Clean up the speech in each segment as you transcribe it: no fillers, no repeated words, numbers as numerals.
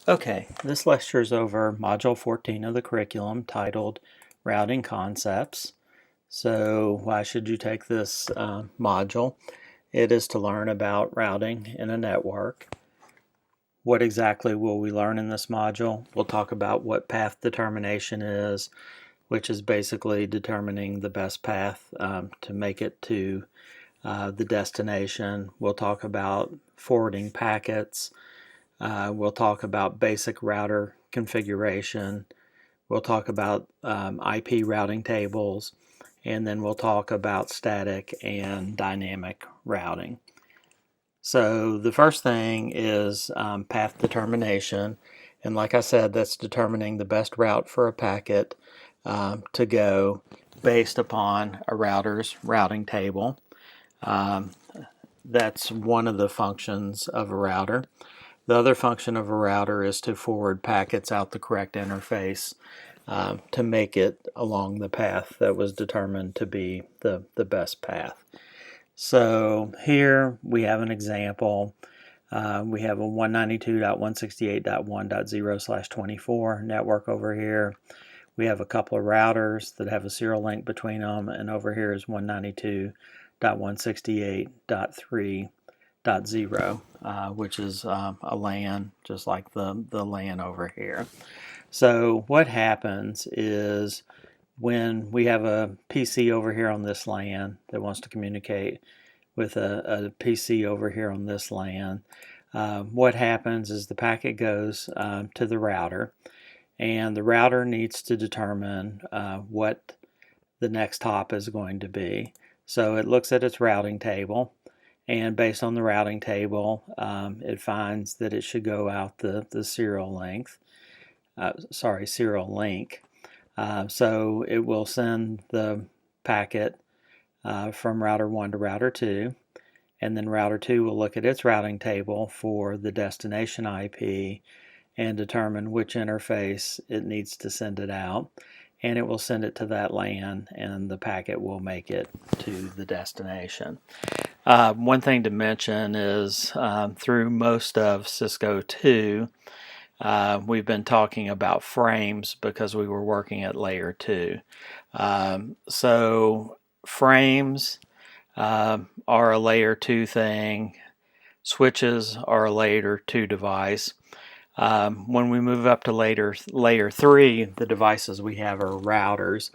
Okay, this lecture is over Module 14 of the curriculum titled Routing Concepts. So why should you take this module? It is to learn about routing in a network. What exactly will we learn in this module? We'll talk about what path determination is, which is basically determining the best path to make it to the destination. We'll talk about forwarding packets. We'll talk about basic router configuration. We'll talk about IP routing tables, and then we'll talk about static and dynamic routing. So the first thing is path determination, and like I said, that's determining the best route for a packet to go based upon a router's routing table. That's one of the functions of a router. The other function of a router is to forward packets out the correct interface to make it along the path that was determined to be the best path. So here we have an example. We have a 192.168.1.0/24 network over here. We have a couple of routers that have a serial link between them, and over here is 192.168.3.0, which is a LAN, just like the LAN over here. So what happens is when we have a PC over here on this LAN that wants to communicate with a PC over here on this LAN, what happens is the packet goes to the router, and the router needs to determine what the next hop is going to be. So it looks at its routing table, and based on the routing table, it finds that it should go out the serial link. So it will send the packet from router 1 to router 2, and then router 2 will look at its routing table for the destination IP and determine which interface it needs to send it out, and it will send it to that LAN, and the packet will make it to the destination. One thing to mention is through most of Cisco 2, we've been talking about frames because we were working at layer 2. So frames are a layer 2 thing. Switches are a layer 2 device. When we move up to layer 3, the devices we have are routers,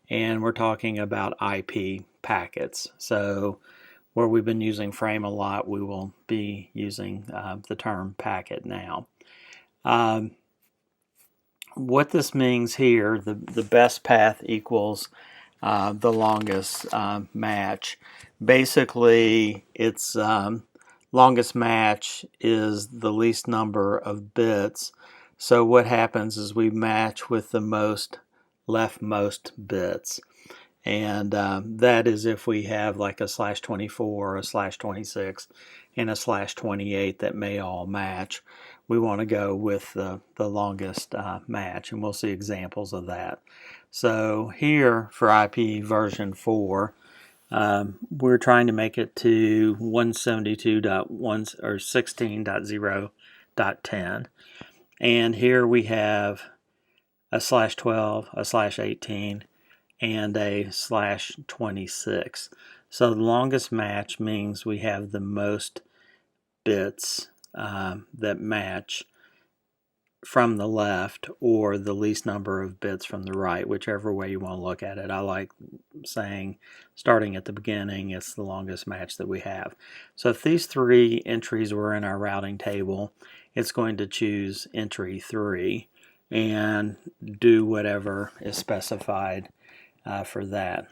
and we're talking about IP packets. So where we've been using frame a lot, we will be using the term packet now. What this means here, the best path equals the longest match. Basically, it's longest match is the least number of bits. So what happens is we match with the most leftmost bits. And that is if we have like a /24, a /26, and a /28 that may all match. We want to go with the longest match, and we'll see examples of that. So here for IP version 4, we're trying to make it to 172.1 or 16.0.10. And here we have a /12, a /18, and a /26. So the longest match means we have the most bits that match from the left, or the least number of bits from the right, whichever way you want to look at it. I like saying starting at the beginning, it's the longest match that we have. So if these 3 entries were in our routing table, it's going to choose entry 3 and do whatever is specified for that.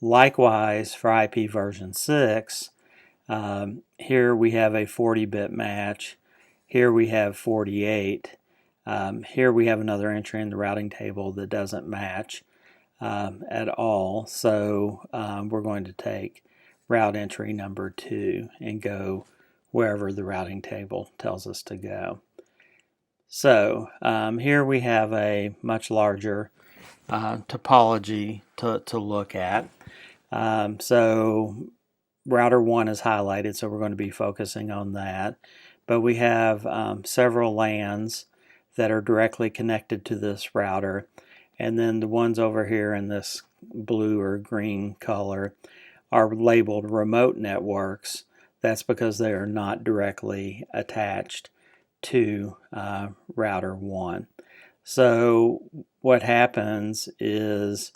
Likewise, for IP version 6, here we have a 40-bit match. Here we have 48. Here we have another entry in the routing table that doesn't match at all. So we're going to take route entry number 2 and go wherever the routing table tells us to go. So here we have a much larger topology to look at. So router 1 is highlighted, so we're going to be focusing on that. But we have several LANs that are directly connected to this router, and then the ones over here in this blue or green color are labeled remote networks. That's because they are not directly attached to router 1. So what happens is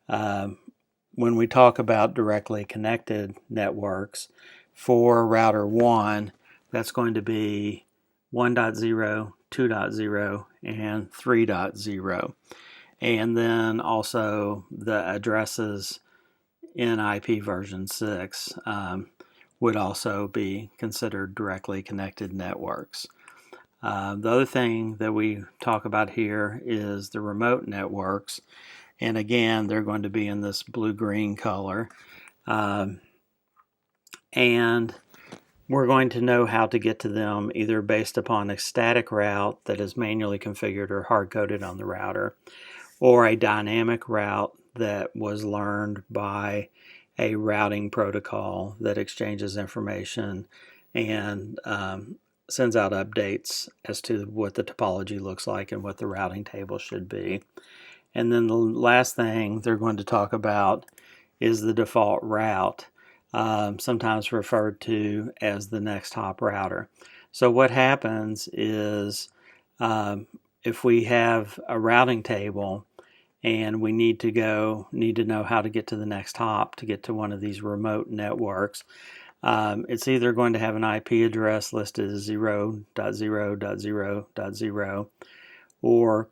when we talk about directly connected networks for router 1, that's going to be 1.0, 2.0, and 3.0. And then also the addresses in IP version 6 would also be considered directly connected networks. The other thing that we talk about here is the remote networks. And again, they're going to be in this blue-green color. And we're going to know how to get to them either based upon a static route that is manually configured or hard-coded on the router, or a dynamic route that was learned by a routing protocol that exchanges information and sends out updates as to what the topology looks like and what the routing table should be. And then the last thing they're going to talk about is the default route, sometimes referred to as the next hop router. So what happens is if we have a routing table and we need to know how to get to the next hop to get to one of these remote networks, it's either going to have an IP address listed as 0.0.0.0 or :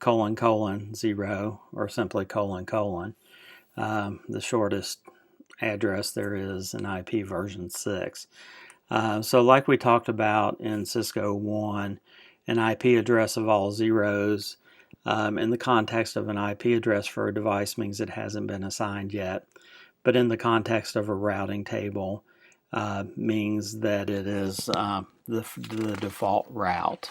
0 or simply : the shortest address there is in IP version 6. So like we talked about in Cisco 1, an IP address of all zeros in the context of an IP address for a device means it hasn't been assigned yet, but in the context of a routing table means that it is the default route.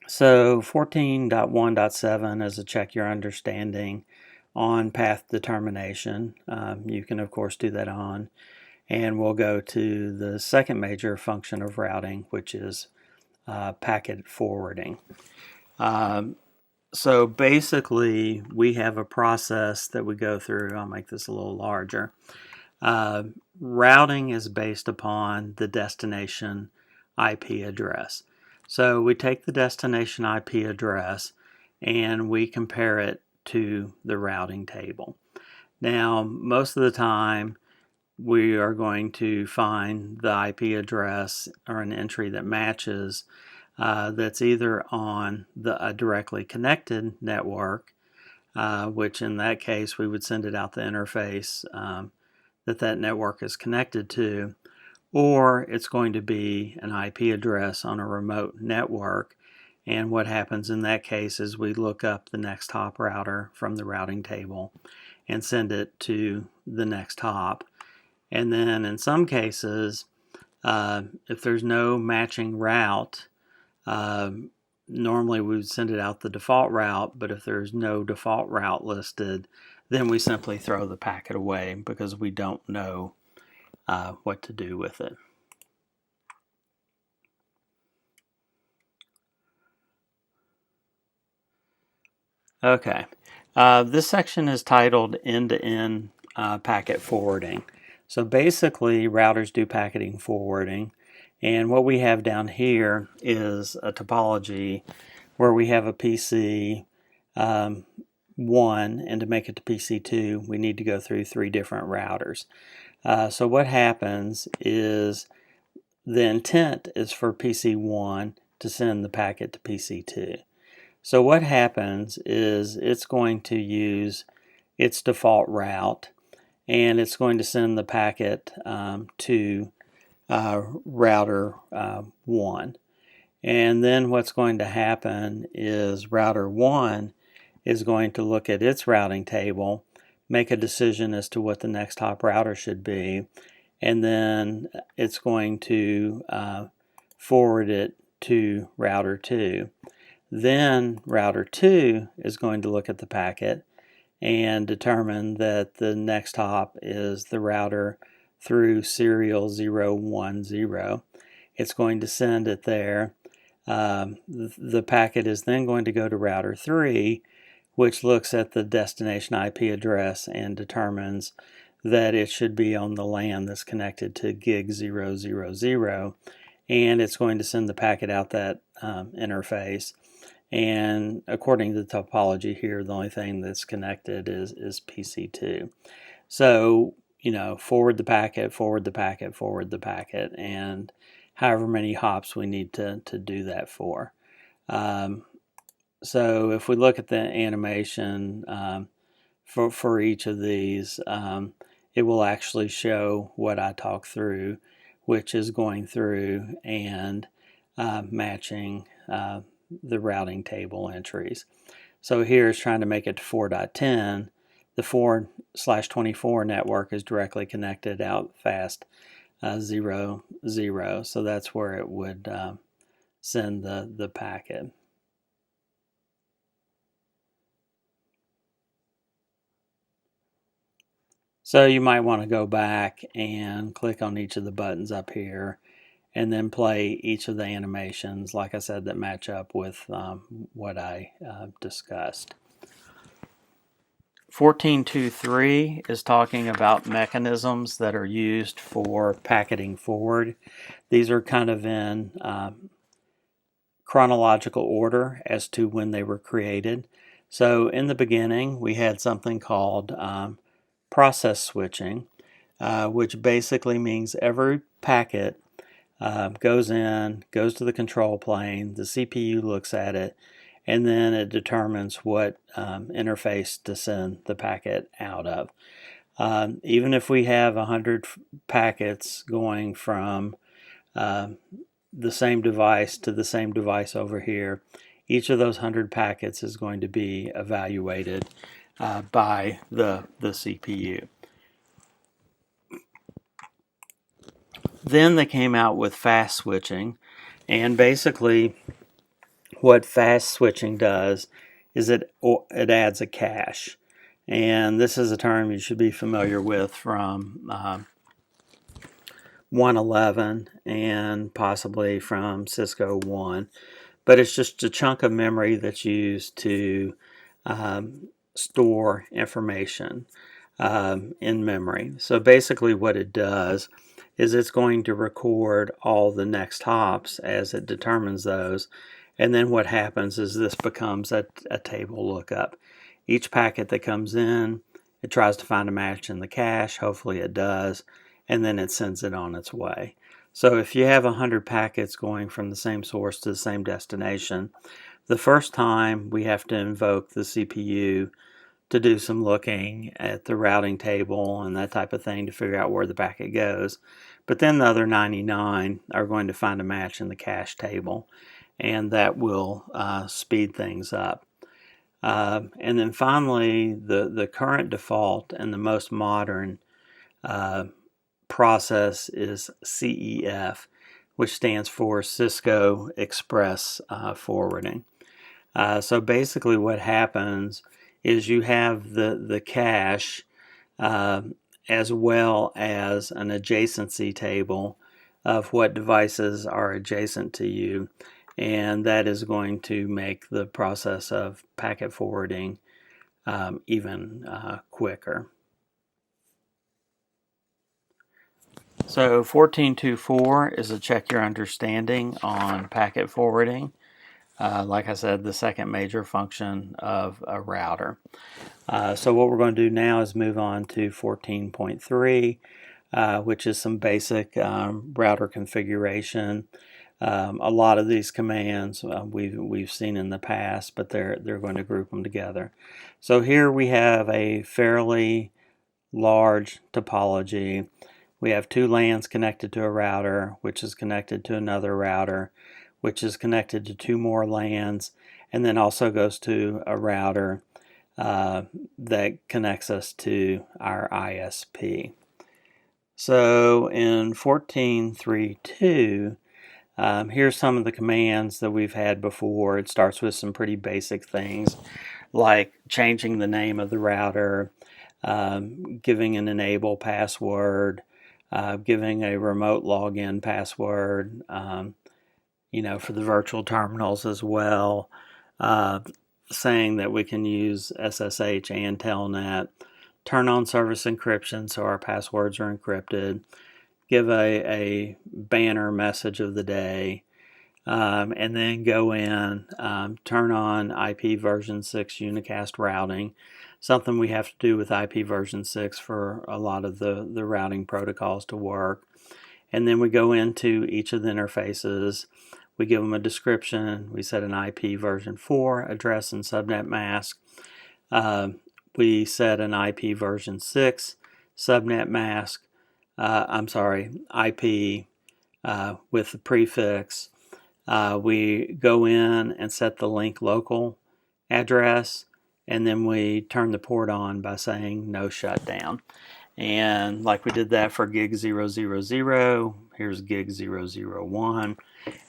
So 14.1.7 is a check your understanding on path determination. You can of course do that on, and we'll go to the second major function of routing, which is packet forwarding. So basically we have a process that we go through. I'll make this a little larger. Routing is based upon the destination IP address. So we take the destination IP address and we compare it to the routing table. Now, most of the time we are going to find the IP address or an entry that matches that's either on a directly connected network, which in that case we would send it out the interface that network is connected to, or it's going to be an IP address on a remote network. And what happens in that case is we look up the next hop router from the routing table and send it to the next hop. And then in some cases, if there's no matching route, normally we would send it out the default route, but if there's no default route listed, then we simply throw the packet away because we don't know what to do with it. Okay, this section is titled End-to-End Packet Forwarding. So basically routers do packet forwarding, and what we have down here is a topology where we have a PC 1, and to make it to PC 2 we need to go through 3 different routers. So what happens is the intent is for PC 1 to send the packet to PC 2. So what happens is it's going to use its default route and it's going to send the packet to router 1. And then what's going to happen is router 1 is going to look at its routing table, make a decision as to what the next hop router should be, and then it's going to forward it to router 2. Then router 2 is going to look at the packet and determine that the next hop is the router through serial 010. It's going to send it there. The packet is then going to go to router 3, which looks at the destination IP address and determines that it should be on the LAN that's connected to gig 000, and it's going to send the packet out that interface. And according to the topology here, the only thing that's connected is PC2. So, forward the packet, forward the packet, forward the packet, and however many hops we need to do that for. So if we look at the animation for each of these, it will actually show what I talked through, which is going through and matching the routing table entries. So here it's trying to make it to 4.10. The 4/24 network is directly connected out fast 0, 0. So that's where it would send the packet. So you might want to go back and click on each of the buttons up here and then play each of the animations, like I said, that match up with what I discussed. 14.2.3 is talking about mechanisms that are used for packeting forward. These are kind of in chronological order as to when they were created. So in the beginning, we had something called process switching, which basically means every packet goes to the control plane, the CPU looks at it, and then it determines what interface to send the packet out of. Even if we have 100 packets going from the same device to the same device over here, each of those 100 packets is going to be evaluated by the CPU. Then they came out with fast switching, and basically what fast switching does is it adds a cache. And this is a term you should be familiar with from 111 and possibly from Cisco 1. But it's just a chunk of memory that's used to store information in memory. So basically what it does is it's going to record all the next hops as it determines those. And then what happens is this becomes a table lookup. Each packet that comes in, it tries to find a match in the cache. Hopefully it does. And then it sends it on its way. So if you have 100 packets going from the same source to the same destination, the first time we have to invoke the CPU to do some looking at the routing table and that type of thing to figure out where the packet goes. But then the other 99 are going to find a match in the cache table, and that will speed things up. And then finally, the current default and the most modern process is CEF, which stands for Cisco Express Forwarding. So basically what happens is you have the cache as well as an adjacency table of what devices are adjacent to you, and that is going to make the process of packet forwarding even quicker. So 14.2.4 is a check your understanding on packet forwarding. Like I said, the second major function of a router. So what we're going to do now is move on to 14.3, which is some basic router configuration. A lot of these commands we've seen in the past, but they're going to group them together. So here we have a fairly large topology. We have two LANs connected to a router, which is connected to another router, which is connected to two more LANs, and then also goes to a router that connects us to our ISP. So in 14.3.2, here's some of the commands that we've had before. It starts with some pretty basic things like changing the name of the router, giving an enable password, giving a remote login password, for the virtual terminals as well, saying that we can use SSH and Telnet, turn on service encryption so our passwords are encrypted, give a banner message of the day, and then go in, turn on IP version 6 unicast routing, something we have to do with IP version 6 for a lot of the routing protocols to work. And then we go into each of the interfaces. We give them a description. We set an IP version 4 address and subnet mask. We set an IP version 6 subnet mask. IP with the prefix. We go in and set the link local address, and then we turn the port on by saying no shutdown. And like we did that for gig 000, here's gig 001,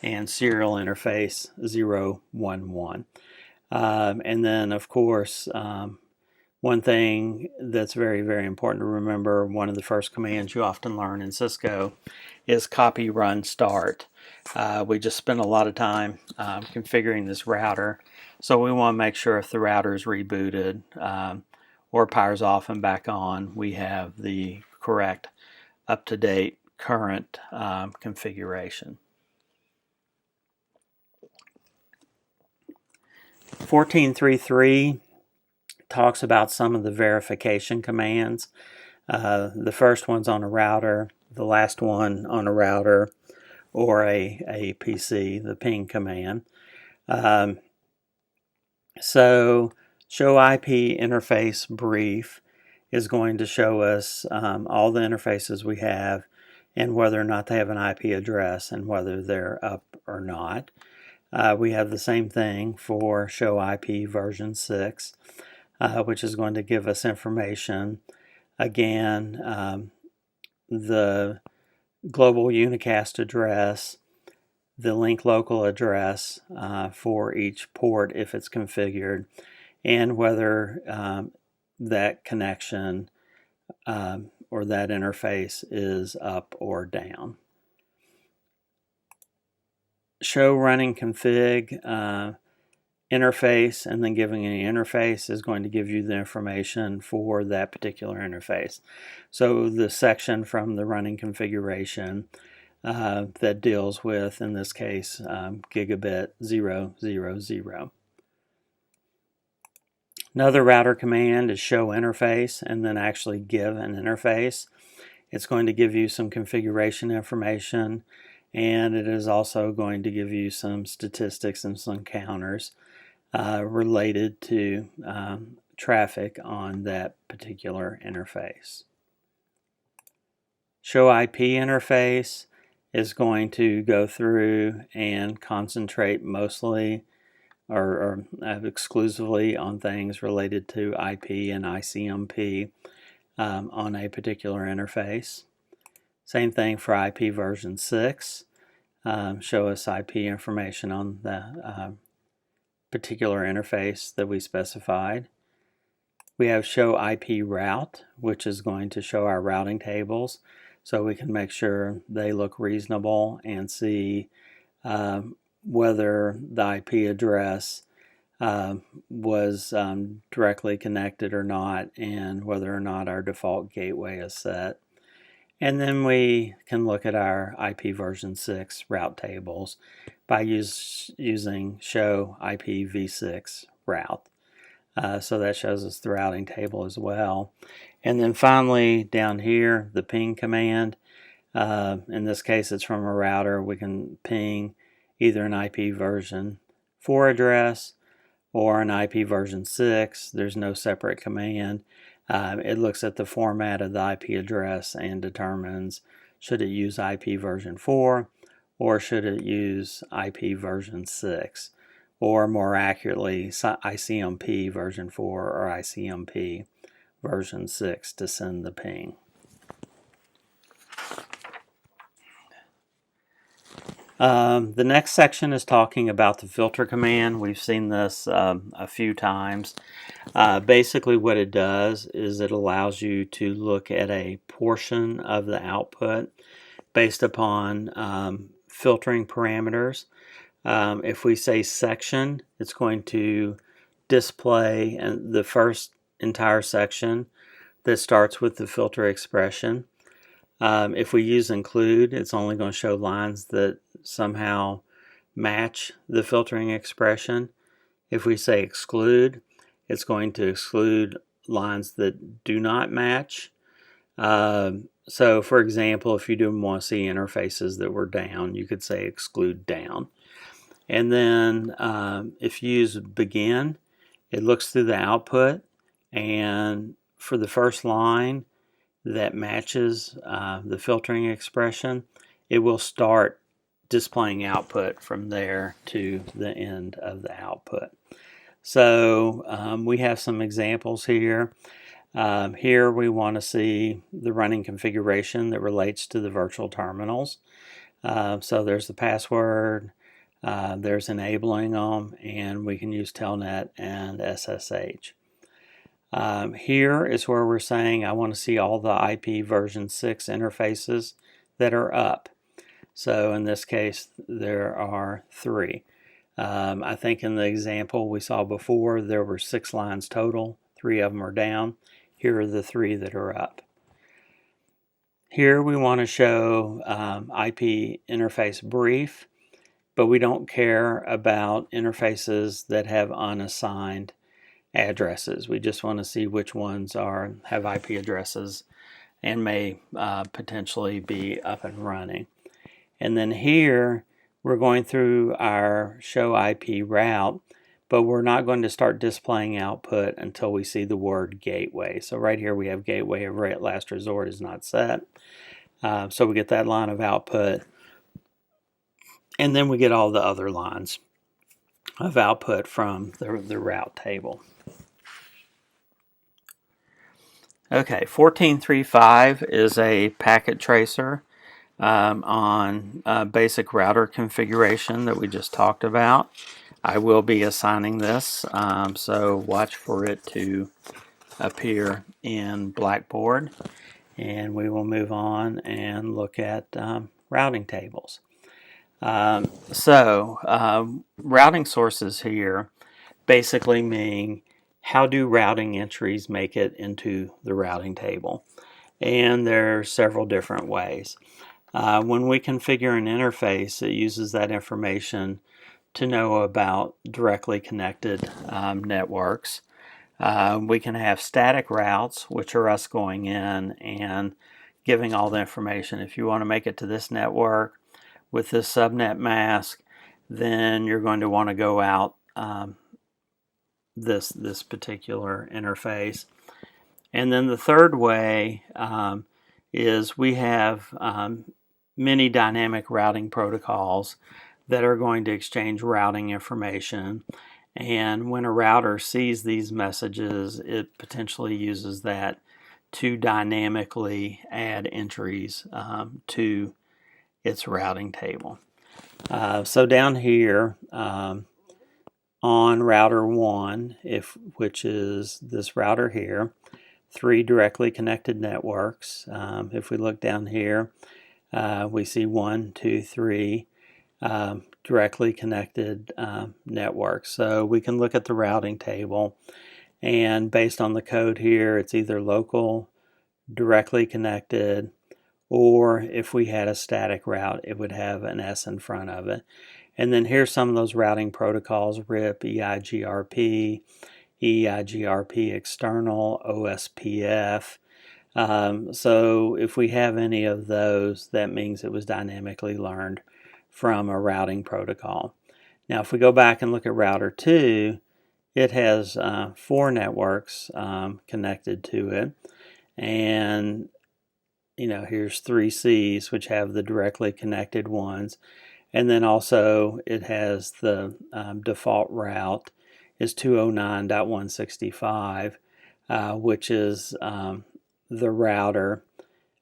and serial interface 011. And then, of course, one thing that's very, very important to remember, one of the first commands you often learn in Cisco is copy, run, start. We just spent a lot of time configuring this router, so we want to make sure if the router is rebooted or powers off and back on, we have the correct, up-to-date, current configuration. 14.3.3 talks about some of the verification commands. The first one's on a router, the last one on a router or a PC, the ping command. So show IP interface brief is going to show us all the interfaces we have and whether or not they have an IP address and whether they're up or not. We have the same thing for show IP version 6, which is going to give us information. Again, the global unicast address, the link local address for each port if it's configured, and whether that connection or that interface is up or down. Show running config interface, and then giving an interface is going to give you the information for that particular interface. So the section from the running configuration that deals with, in this case, gigabit 000. Another router command is show interface, and then actually give an interface. It's going to give you some configuration information, and it is also going to give you some statistics and some counters related to traffic on that particular interface. Show IP interface is going to go through and concentrate mostly or exclusively on things related to IP and ICMP on a particular interface. Same thing for IP version 6. Show us IP information on the particular interface that we specified. We have show IP route, which is going to show our routing tables so we can make sure they look reasonable and see whether the IP address was directly connected or not, and whether or not our default gateway is set. And then we can look at our IP version 6 route tables by using show IPv6 route. So that shows us the routing table as well. And then finally down here, the ping command. In this case, it's from a router. We can ping either an IP version 4 address or an IP version 6. There's no separate command. It looks at the format of the IP address and determines should it use IP version 4 or should it use IP version 6, or more accurately ICMP version 4 or ICMP version 6 to send the ping. The next section is talking about the filter command. We've seen this a few times. Basically what it does is it allows you to look at a portion of the output based upon filtering parameters. If we say section, it's going to display the first entire section that starts with the filter expression. If we use include, it's only going to show lines that somehow match the filtering expression. If we say exclude, it's going to exclude lines that do not match. So for example, if you do want to see interfaces that were down, you could say exclude down. And then if you use begin, it looks through the output, and for the first line that matches the filtering expression, it will start displaying output from there to the end of the output. So we have some examples here. Here we want to see the running configuration that relates to the virtual terminals. So there's the password, there's enabling them, and we can use Telnet and SSH. Here is where we're saying I want to see all the IP version 6 interfaces that are up. So in this case, there are 3. I think in the example we saw before, there were 6 lines total. 3 of them are down. Here are the 3 that are up. Here we want to show IP interface brief, but we don't care about interfaces that have unassigned addresses. We just want to see which ones have IP addresses and may potentially be up and running. And then here we're going through our show IP route, but we're not going to start displaying output until we see the word gateway. So right here we have gateway of last resort is not set. So we get that line of output, and then we get all the other lines of output from the route table. Okay, 1435 is a packet tracer on basic router configuration that we just talked about. I will be assigning this, so watch for it to appear in Blackboard, and we will move on and look at routing tables. Routing sources here basically mean how do routing entries make it into the routing table, and there are several different ways. When we configure an interface, it uses that information to know about directly connected networks. We can have static routes, which are us going in and giving all the information. If you want to make it to this network with this subnet mask, then you're going to want to go out this particular interface. And then the third way is we have many dynamic routing protocols that are going to exchange routing information. And when a router sees these messages, it potentially uses that to dynamically add entries to its routing table. So down here on router 1, which is this router here, 3 directly connected networks. If we look down here, we see 1, 2, 3 directly connected networks. So we can look at the routing table, and based on the code here, it's either local, directly connected, or if we had a static route, it would have an S in front of it. And then here's some of those routing protocols: RIP, EIGRP, EIGRP external, OSPF. So if we have any of those, that means it was dynamically learned from a routing protocol. Now if we go back and look at router 2, it has 4 networks connected to it, and here's 3 Cs, which have the directly connected ones, and then also it has the default route is 209.165, which is the router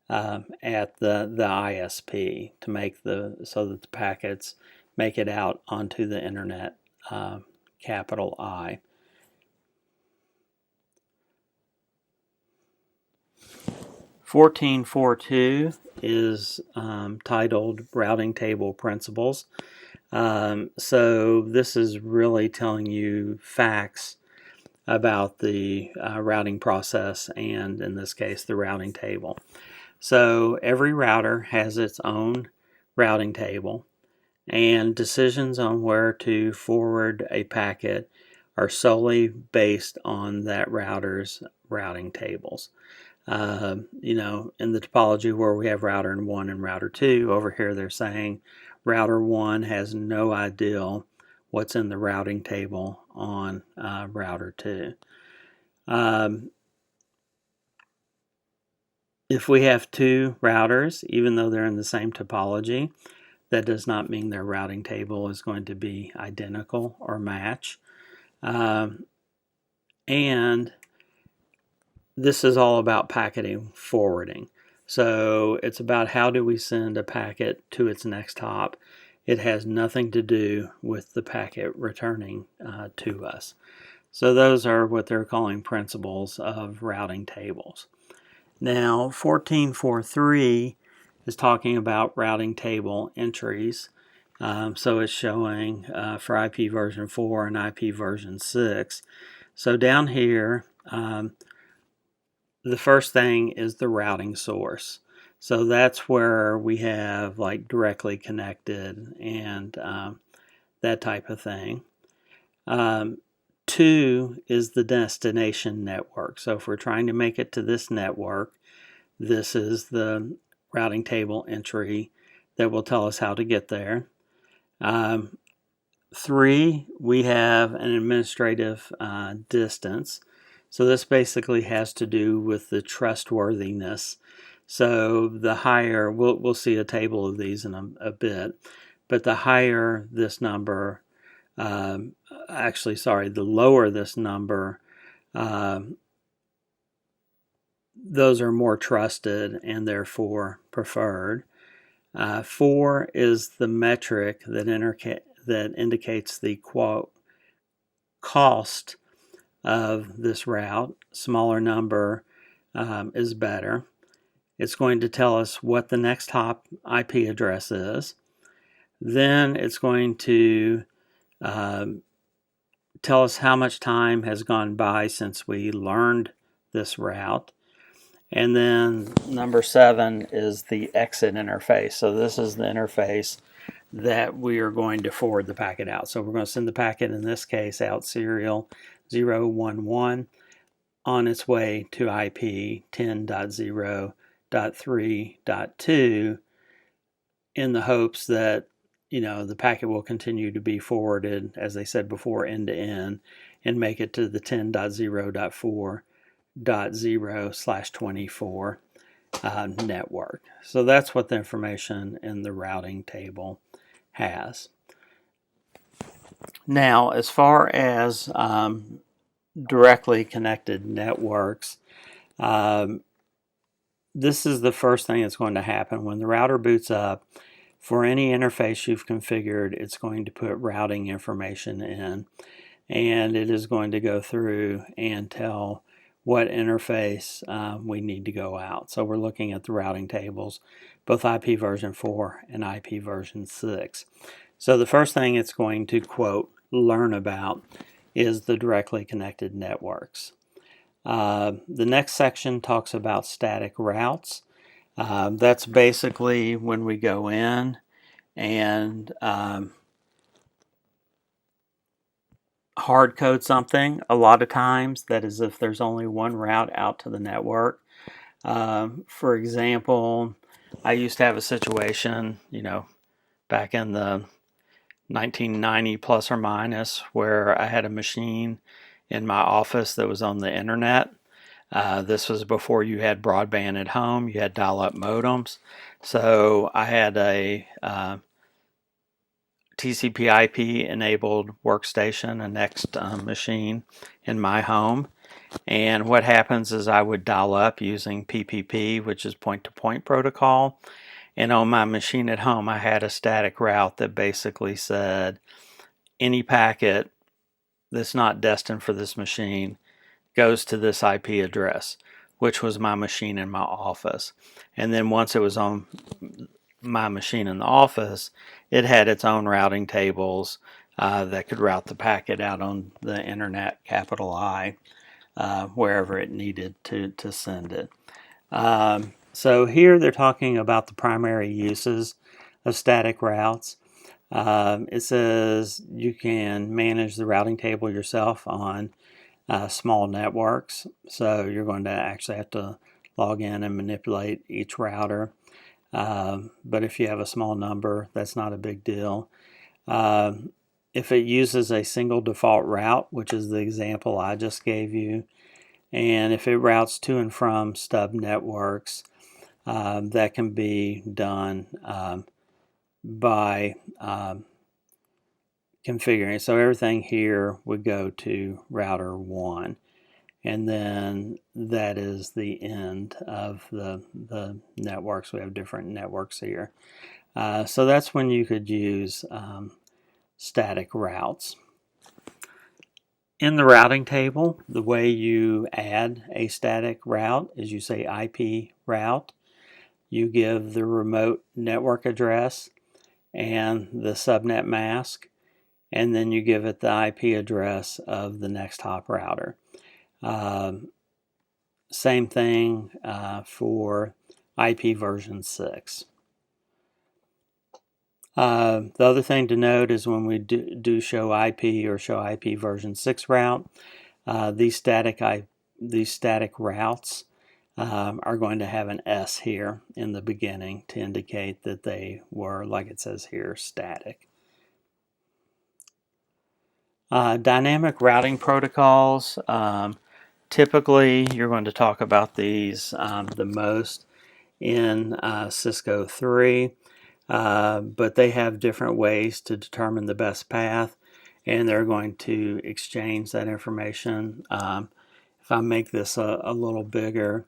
at the ISP to make so that the packets make it out onto the internet, capital I. 1442 is titled Routing Table Principles. So this is really telling you facts about the routing process and, in this case, the routing table. So every router has its own routing table, and decisions on where to forward a packet are solely based on that router's routing tables. In the topology where we have router 1 and router 2, over here they're saying router 1 has no idea what's in the routing table on router 2. If we have two routers, even though they're in the same topology, that does not mean their routing table is going to be identical or match. And this is all about packet forwarding. So it's about how do we send a packet to its next hop. It has nothing to do with the packet returning to us. So those are what they're calling principles of routing tables. Now 1443 is talking about routing table entries. So it's showing for IP version 4 and IP version 6. So down here, the first thing is the routing source. So that's where we have like directly connected and that type of thing. 2 is the destination network. So if we're trying to make it to this network, this is the routing table entry that will tell us how to get there. 3, we have an administrative distance. So this basically has to do with the trustworthiness. So the higher, we'll see a table of these in a bit, but the higher this number, the lower this number, those are more trusted and therefore preferred. 4 is the metric that indicates the cost of this route. Smaller number is better. It's going to tell us what the next hop IP address is. Then it's going to tell us how much time has gone by since we learned this route. And then number 7 is the exit interface. So this is the interface that we are going to forward the packet out. So we're going to send the packet, in this case, out serial 011 on its way to IP 10.0.3.2 in the hopes that the packet will continue to be forwarded, as they said before, end to end and make it to the 10.0.4.0/24 network. So that's what the information in the routing table has. Now, as far as directly connected networks, this is the first thing that's going to happen. When the router boots up, for any interface you've configured, it's going to put routing information in, and it is going to go through and tell what interface we need to go out. So we're looking at the routing tables, both IP version 4 and IP version 6. So the first thing it's going to, quote, learn about is the directly connected networks. The next section talks about static routes. That's basically when we go in and hard code something. A lot of times that is if there's only one route out to the network. For example, I used to have a situation, back in the 1990 plus or minus, where I had a machine in my office that was on the internet. This was before you had broadband at home. You had dial-up modems. So I had a TCP/IP enabled workstation, a Next machine in my home. And what happens is I would dial up using PPP, which is point-to-point protocol. And on my machine at home, I had a static route that basically said any packet that's not destined for this machine goes to this IP address. which was my machine in my office. And then once it was on my machine in the office, it had its own routing tables that could route the packet out on the internet, capital I, wherever it needed to send it. So here they're talking about the primary uses of static routes. It says you can manage the routing table yourself on small networks. So you're going to actually have to log in and manipulate each router. But if you have a small number, that's not a big deal. If it uses a single default route, which is the example I just gave you, and if it routes to and from stub networks, that can be done by configuring. So everything here would go to router 1. And then that is the end of the networks. We have different networks here. So that's when you could use static routes. In the routing table, the way you add a static route is you say IP route. You give the remote network address and the subnet mask, and then you give it the IP address of the next hop router. Same thing for IP version 6. The other thing to note is when we do show IP or show IP version 6 route, these static routes are going to have an S here in the beginning to indicate that they were, like it says here, static. Dynamic routing protocols. Typically, you're going to talk about these the most in Cisco 3, but they have different ways to determine the best path, and they're going to exchange that information. If I make this a little bigger,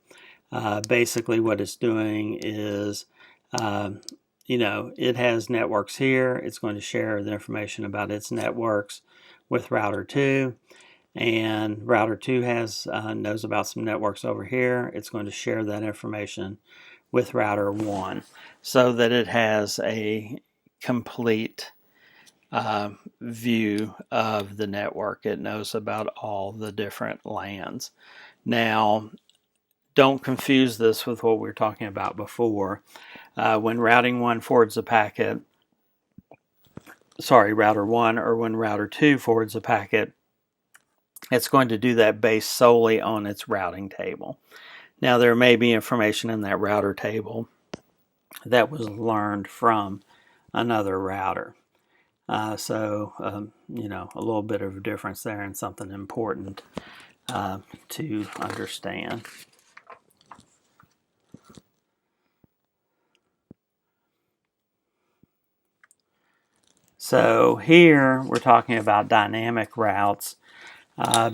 basically what it's doing is, it has networks here. It's going to share the information about its networks with router 2. And router 2 knows about some networks over here. It's going to share that information with router 1 so that it has a complete view of the network. It knows about all the different LANs. Now, don't confuse this with what we were talking about before. When routing 1 forwards a packet, router 1, or when router 2 forwards a packet, it's going to do that based solely on its routing table. Now, there may be information in that router table that was learned from another router. So, a little bit of a difference there and something important to understand. So here we're talking about dynamic routes.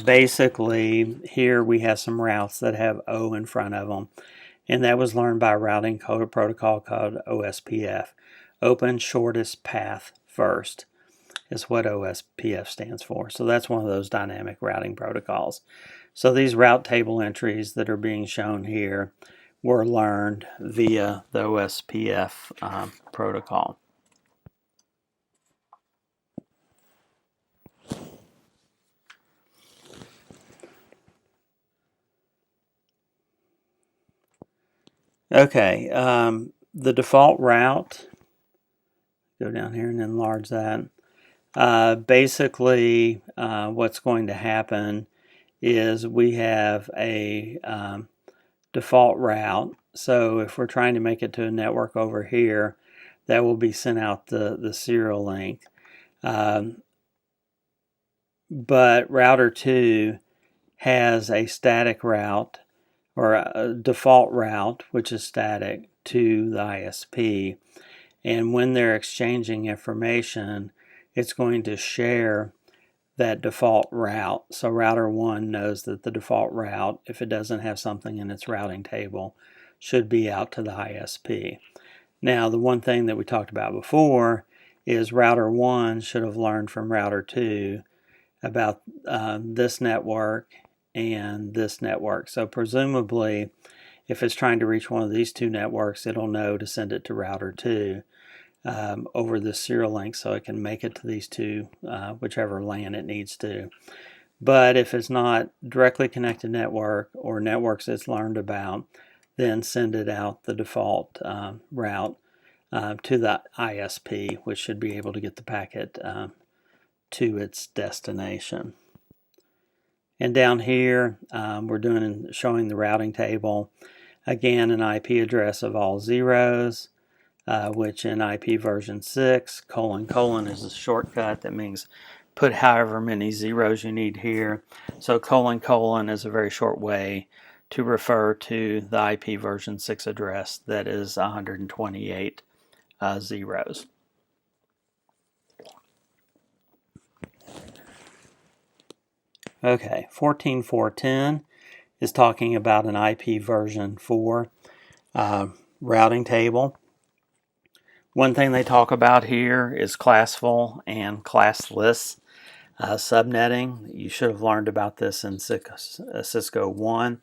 Basically, here we have some routes that have O in front of them, and that was learned by a routing code protocol called OSPF. Open Shortest Path First is what OSPF stands for. So that's one of those dynamic routing protocols. So these route table entries that are being shown here were learned via the OSPF protocol. Okay, the default route, go down here and enlarge that. Basically, what's going to happen is we have a default route. So if we're trying to make it to a network over here, that will be sent out the serial link. But router 2 has a static route, or a default route, which is static, to the ISP. And when they're exchanging information, it's going to share that default route. So router 1 knows that the default route, if it doesn't have something in its routing table, should be out to the ISP. Now, the one thing that we talked about before is router 1 should have learned from router 2 about this network and this network. So presumably, if it's trying to reach one of these two networks, it'll know to send it to router 2 over the serial link so it can make it to these two, whichever LAN it needs to. But if it's not directly connected network or networks it's learned about, then send it out the default route to the ISP, which should be able to get the packet to its destination. And down here, we're showing the routing table. Again, an IP address of all zeros, which in IP version 6, : is a shortcut that means put however many zeros you need here. So : is a very short way to refer to the IP version 6 address that is 128 zeros. Okay, 14.4.10 is talking about an IP version 4 routing table. One thing they talk about here is classful and classless subnetting. You should have learned about this in Cisco 1.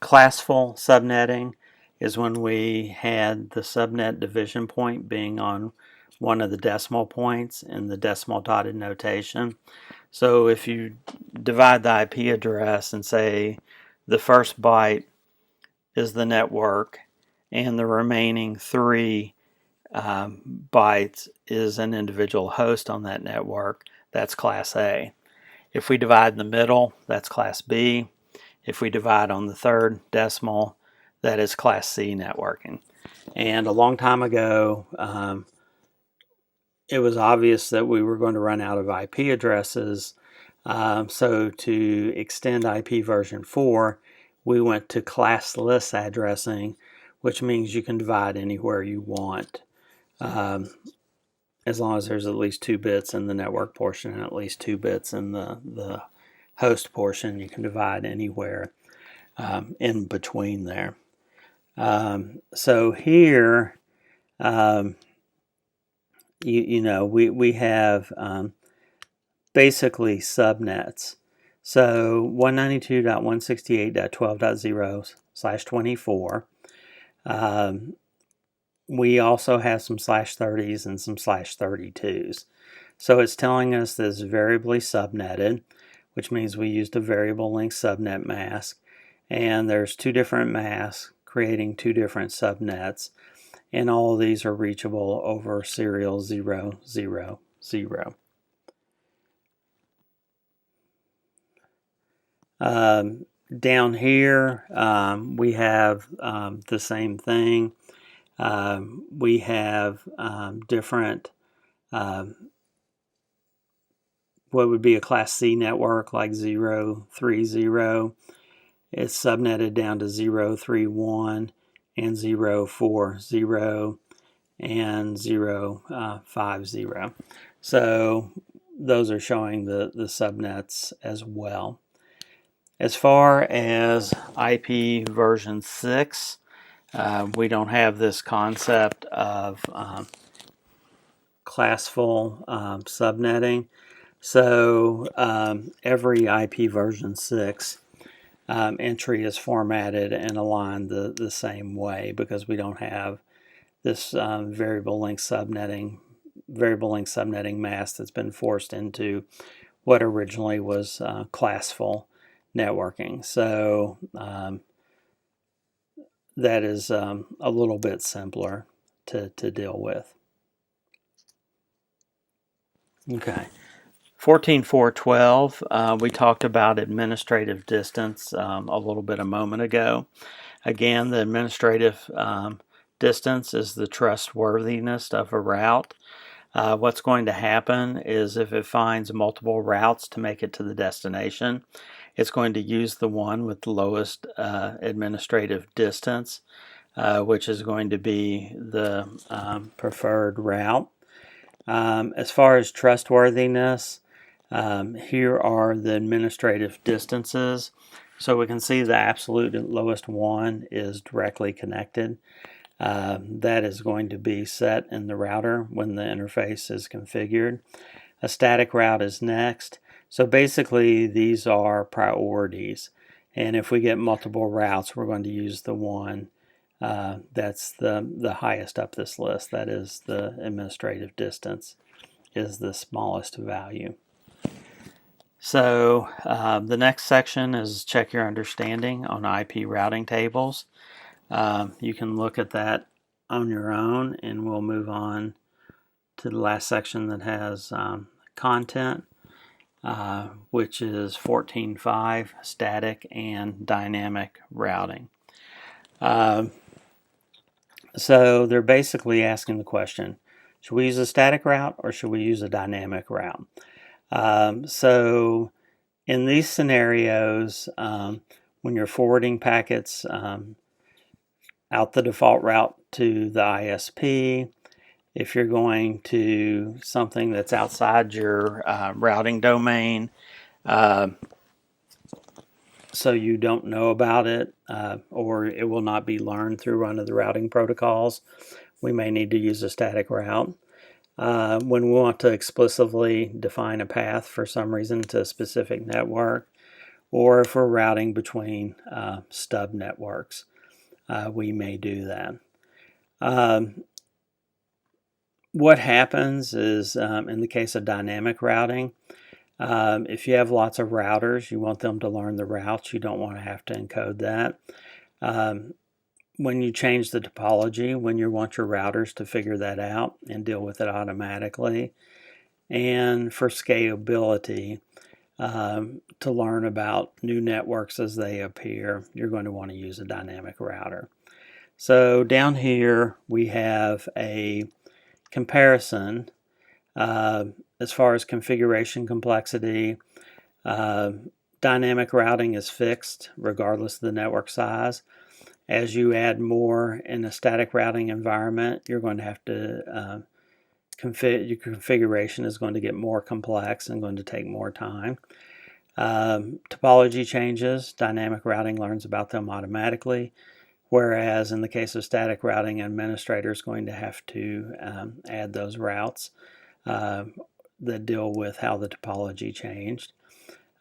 Classful subnetting is when we had the subnet division point being on one of the decimal points in the decimal dotted notation. So if you divide the IP address and say the first byte is the network and the remaining 3 bytes is an individual host on that network, that's class A. If we divide in the middle, that's class B. If we divide on the third decimal, that is class C networking. And a long time ago, it was obvious that we were going to run out of IP addresses. So to extend IP version 4, we went to classless addressing, which means you can divide anywhere you want. As long as there's at least 2 bits in the network portion and at least 2 bits in the host portion, you can divide anywhere in between there. So here, we have basically subnets. So 192.168.12.0/24. We also have some /30s and some /32s. So it's telling us that it's variably subnetted, which means we used a variable length subnet mask. And there's 2 different masks creating 2 different subnets. And all of these are reachable over serial 0, 0, 0. Down here, we have the same thing. We have different, what would be a class C network like 030. It's subnetted down to 031 and 040 and 050. So those are showing the subnets as well. As far as IP version 6, we don't have this concept of classful subnetting. So every IP version 6 entry is formatted and aligned the same way because we don't have this variable length subnetting mask that's been forced into what originally was classful networking. So that is a little bit simpler to deal with. Okay. 14.4.12, we talked about administrative distance a little bit a moment ago. Again, the administrative distance is the trustworthiness of a route. What's going to happen is if it finds multiple routes to make it to the destination, it's going to use the one with the lowest administrative distance, which is going to be the preferred route. As far as trustworthiness, here are the administrative distances. So we can see the absolute lowest one is directly connected. That is going to be set in the router when the interface is configured. A static route is next. So basically these are priorities, and if we get multiple routes, we're going to use the one that's the highest up this list. That is, the administrative distance is the smallest value. So the next section is check your understanding on IP routing tables. You can look at that on your own, and we'll move on to the last section that has content, which is 14.5, static and dynamic routing. So they're basically asking the question, should we use a static route or should we use a dynamic route? So in these scenarios, when you're forwarding packets out the default route to the ISP, if you're going to something that's outside your routing domain, so you don't know about it, or it will not be learned through one of the routing protocols, we may need to use a static route. When we want to explicitly define a path for some reason to a specific network, or if we're routing between stub networks, we may do that. What happens is, in the case of dynamic routing, if you have lots of routers, you want them to learn the routes. You don't want to have to encode that. When you change the topology, when you want your routers to figure that out and deal with it automatically, and for scalability, to learn about new networks as they appear, you're going to want to use a dynamic router. So down here we have a comparison as far as configuration complexity. Dynamic routing is fixed regardless of the network size. As you add more in a static routing environment, you're going to have to your configuration is going to get more complex and going to take more time. Topology changes, dynamic routing learns about them automatically, whereas in the case of static routing, an administrator is going to have to add those routes that deal with how the topology changed.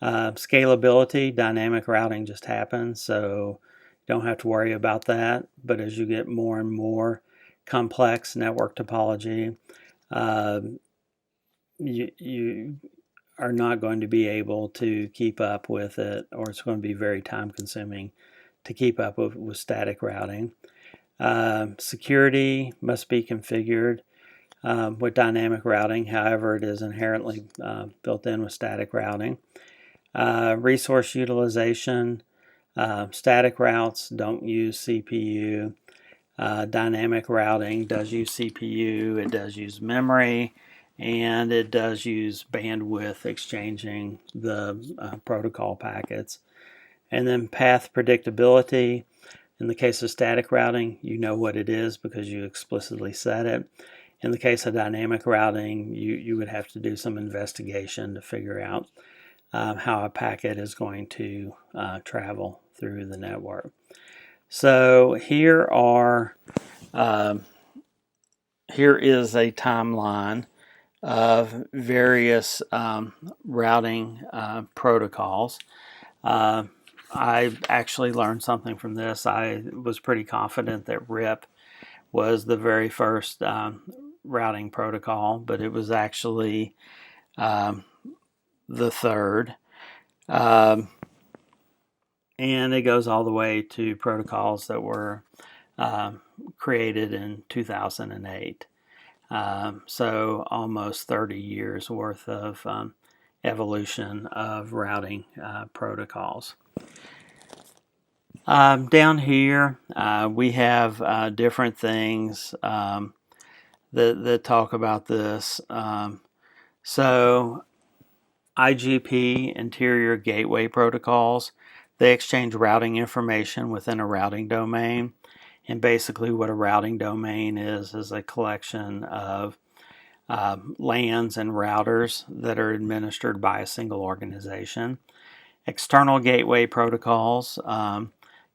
Scalability, dynamic routing just happens, so you don't have to worry about that. But as you get more and more complex network topology, you are not going to be able to keep up with it, or it's going to be very time consuming to keep up with static routing. Security must be configured with dynamic routing, however it is inherently built in with static routing. Resource utilization, static routes don't use CPU. Dynamic routing does use CPU, it does use memory, and it does use bandwidth exchanging the protocol packets. And then path predictability. In the case of static routing, you know what it is because you explicitly set it. In the case of dynamic routing, you would have to do some investigation to figure out how a packet is going to travel through the network. So here is a timeline of various routing protocols. I actually learned something from this. I was pretty confident that RIP was the very first routing protocol, but it was actually the third. And it goes all the way to protocols that were created in 2008. So almost 30 years worth of evolution of routing protocols. Down here we have different things that talk about this. So IGP, interior gateway protocols, they exchange routing information within a routing domain. And basically what a routing domain is a collection of LANs and routers that are administered by a single organization. External gateway protocols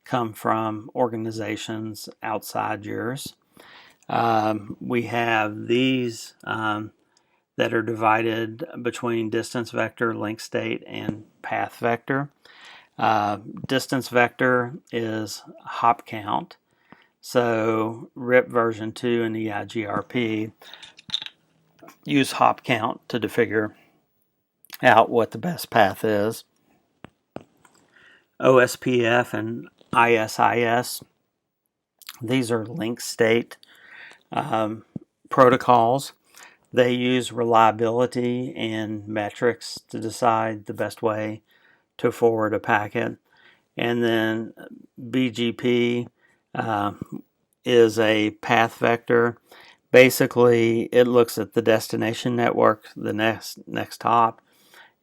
come from organizations outside yours. We have these that are divided between distance vector, link state, and path vector. Distance vector is hop count. So RIP version 2 and EIGRP use hop count to figure out what the best path is. OSPF and ISIS, these are link state protocols. They use reliability and metrics to decide the best way to forward a packet. And then BGP is a path vector. Basically, it looks at the destination network, the next hop,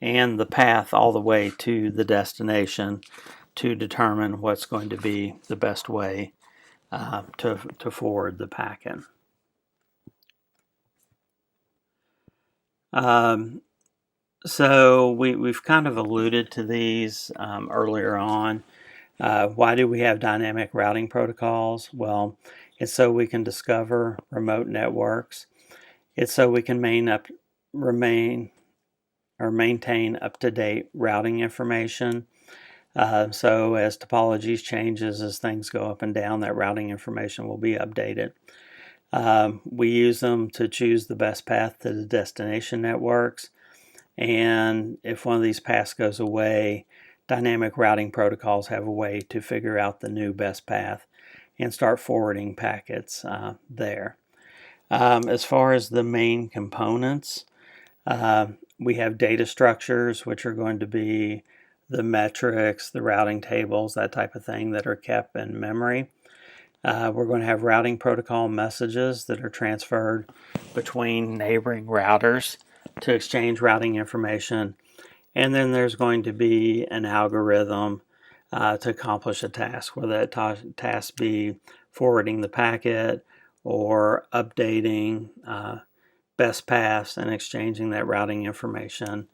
and the path all the way to the destination to determine what's going to be the best way to forward the packet. So we've kind of alluded to these earlier on. Why do we have dynamic routing protocols? Well, it's so we can discover remote networks. It's so we can maintain up-to-date routing information. So as topologies changes, as things go up and down, that routing information will be updated. We use them to choose the best path to the destination networks. And if one of these paths goes away, dynamic routing protocols have a way to figure out the new best path and start forwarding packets there. As far as the main components, we have data structures, which are going to be the metrics, the routing tables, that type of thing that are kept in memory. We're going to have routing protocol messages that are transferred between neighboring routers to exchange routing information. And then there's going to be an algorithm to accomplish a task, whether that task be forwarding the packet or updating best paths and exchanging that routing information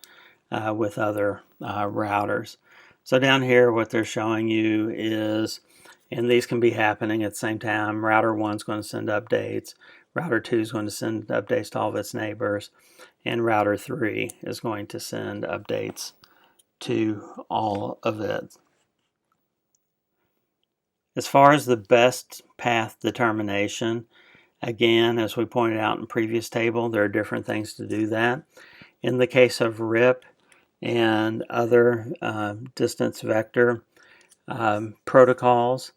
with other routers. So down here, what they're showing you is, and these can be happening at the same time, router 1 is going to send updates, router 2 is going to send updates to all of its neighbors, and router 3 is going to send updates to all of it. As far as the best path determination, again, as we pointed out in the previous table, there are different things to do that. In the case of RIP and other distance vector protocols,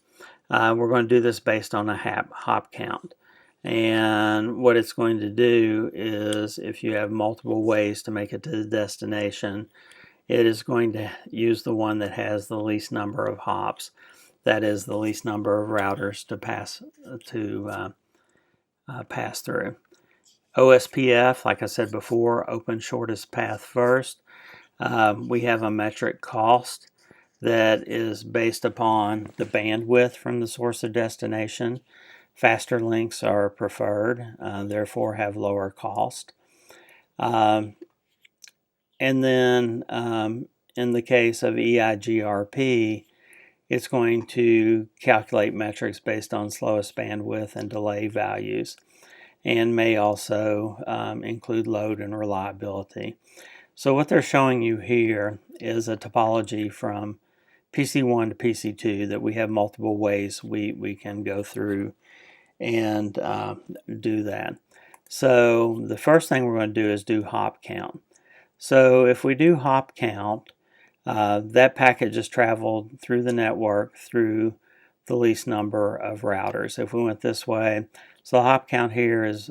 we're going to do this based on a hop count. And what it's going to do is, if you have multiple ways to make it to the destination, it is going to use the one that has the least number of hops. That is the least number of routers to pass through. OSPF, like I said before, open shortest path first. We have a metric cost that is based upon the bandwidth from the source of destination. Faster links are preferred, therefore have lower cost. And then in the case of EIGRP, it's going to calculate metrics based on slowest bandwidth and delay values, and may also include load and reliability. So what they're showing you here is a topology from PC1 to PC2 that we have multiple ways we can go through and do that. So the first thing we're going to do is do hop count. So if we do hop count, that packet just traveled through the network through the least number of routers. If we went this way, so the hop count here is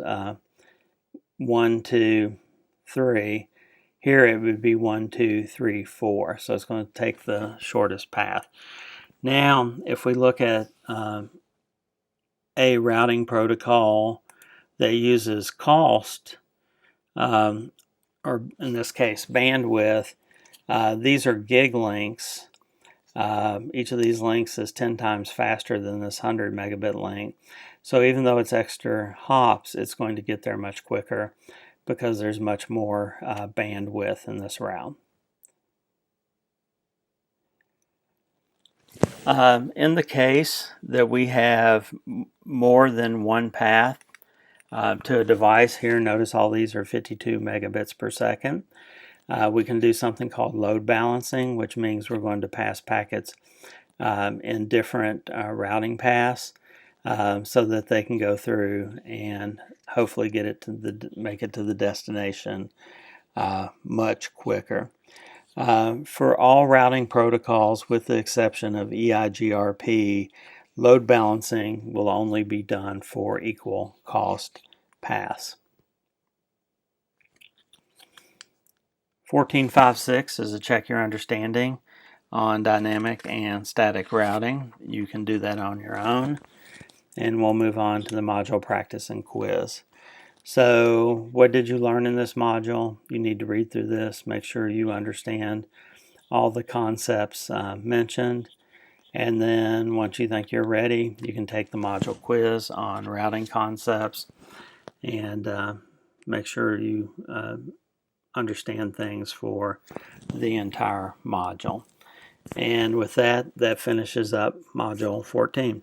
1, 2, 3. Here it would be 1, 2, 3, 4. So it's going to take the shortest path. Now, if we look at a routing protocol that uses cost, or in this case bandwidth, these are gig links. Each of these links is 10 times faster than this 100 megabit link. So even though it's extra hops, it's going to get there much quicker because there's much more bandwidth in this route. In the case that we have more than one path to a device here. Notice all these are 52 megabits per second. We can do something called load balancing, which means we're going to pass packets in different routing paths so that they can go through and hopefully get it to make it to the destination much quicker. For all routing protocols, with the exception of EIGRP, load balancing will only be done for equal cost paths. 1456 is a check your understanding on dynamic and static routing. You can do that on your own. And we'll move on to the module practice and quiz. So what did you learn in this module? You need to read through this, make sure you understand all the concepts mentioned. And then once you think you're ready, you can take the module quiz on routing concepts and make sure you understand things for the entire module. And with that, that finishes up module 14.